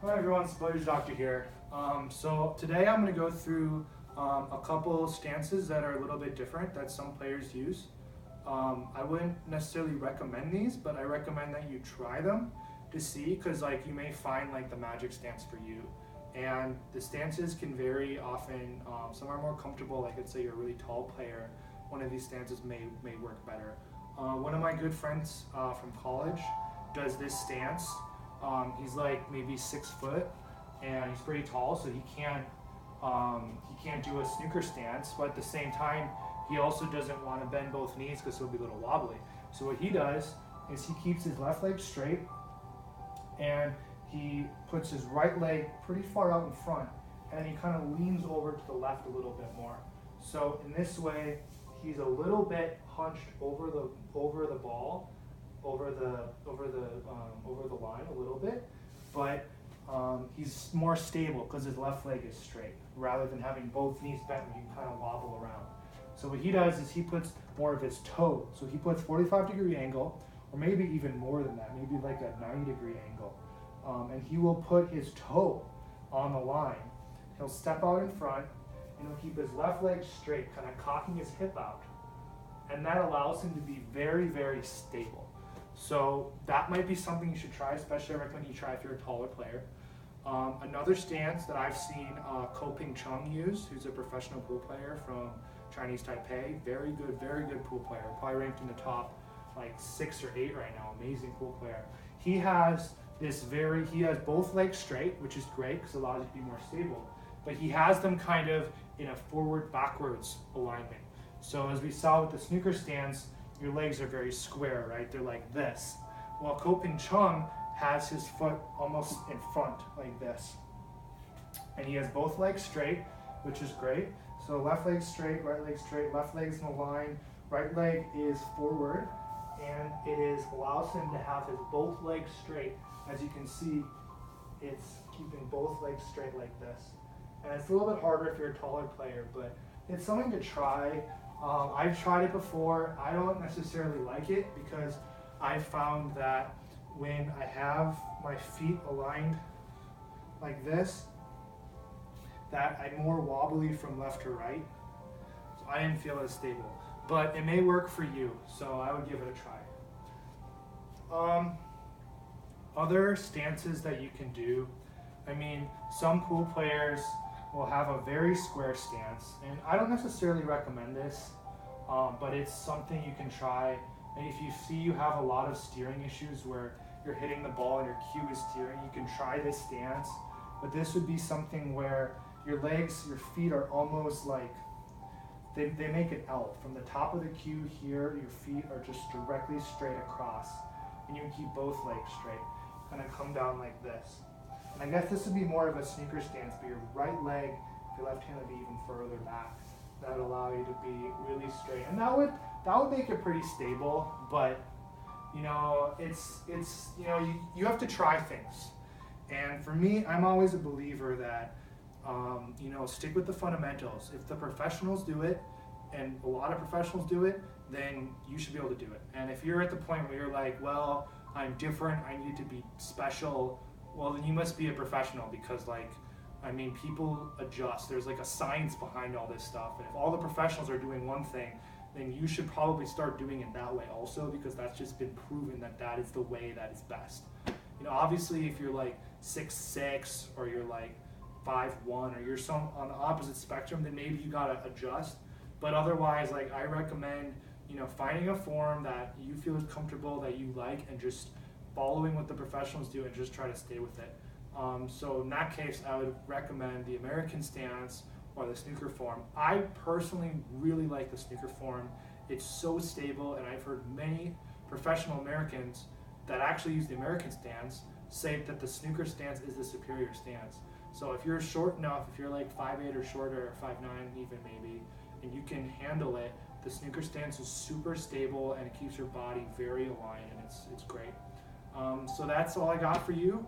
Hi everyone, it's Billiards Doctor here. So today I'm going to go through a couple stances that are a little bit different that some players use. I wouldn't necessarily recommend these, but I recommend that you try them to see, because like you may find like the magic stance for you. And the stances can vary often. Some are more comfortable, like let's say you're a really tall player, one of these stances may work better. One of my good friends from college does this stance. He's like maybe 6 foot, and he's pretty tall, so he can't do a snooker stance. But at the same time, he also doesn't want to bend both knees because he'll be a little wobbly. So what he does is he keeps his left leg straight, and he puts his right leg pretty far out in front, and he kind of leans over to the left a little bit more. So in this way, he's a little bit hunched over the ball. Over the line a little bit, but he's more stable because his left leg is straight, rather than having both knees bent where you can kind of wobble around. So what he does is he puts more of his toe. So he puts 45-degree angle, or maybe even more than that, maybe like a 90-degree angle, and he will put his toe on the line. He'll step out in front, and he'll keep his left leg straight, kind of cocking his hip out, and that allows him to be very, very stable. So that might be something you should try, especially I recommend you try if you're a taller player. Another stance that I've seen Ko-Ping Chung use, who's a professional pool player from Chinese Taipei, very good pool player, probably ranked in the top like 6 or 8 right now, amazing pool player. He has both legs straight, which is great because it allows you to be more stable, but he has them kind of in a forward-backwards alignment. So as we saw with the snooker stance, your legs are very square, right? They're like this. While Ko-Ping Chung has his foot almost in front, like this. And he has both legs straight, which is great. So left leg straight, left leg's in the line, right leg is forward, and it allows him to have his both legs straight. As you can see, it's keeping both legs straight like this. And it's a little bit harder if you're a taller player, but it's something to try. I've tried it before. I don't necessarily like it because I've found that when I have my feet aligned like this, that I'm more wobbly from left to right. So I didn't feel as stable. But it may work for you, so I would give it a try. Other stances that you can do, I mean, some pool players will have a very square stance, and I don't necessarily recommend this, but it's something you can try. And if you see you have a lot of steering issues where you're hitting the ball and your cue is steering, you can try this stance. But this would be something where your feet are almost like, they make an L. From the top of the cue here, your feet are just directly straight across, and you can keep both legs straight, kind of come down like this. And I guess this would be more of a snooker stance, but your right leg, if your left hand would be even further back. That would allow you to be really straight. And that would make it pretty stable, but you know, you have to try things. And for me, I'm always a believer that stick with the fundamentals. If the professionals do it, and a lot of professionals do it, then you should be able to do it. And if you're at the point where you're like, well, I'm different, I need to be special, well, then you must be a professional, because people adjust. There's like a science behind all this stuff. And if all the professionals are doing one thing, then you should probably start doing it that way also, because that's just been proven that is the way that is best. You know, obviously if you're like 6'6", or you're like 5'1", or you're on the opposite spectrum, then maybe you gotta adjust. But otherwise, like, I recommend, finding a form that you feel is comfortable, that you like, and just following what the professionals do and just try to stay with it. So in that case, I would recommend the American stance or the snooker form. I personally really like the snooker form. It's so stable, and I've heard many professional Americans that actually use the American stance say that the snooker stance is the superior stance. So if you're short enough, if you're like 5'8" or shorter, or 5'9" even maybe, and you can handle it, the snooker stance is super stable, and it keeps your body very aligned, and it's great. So that's all I got for you.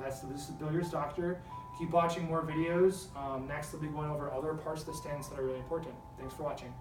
This is Billiards Doctor. Keep watching more videos. Next, I'll be going over other parts of the stance that are really important. Thanks for watching.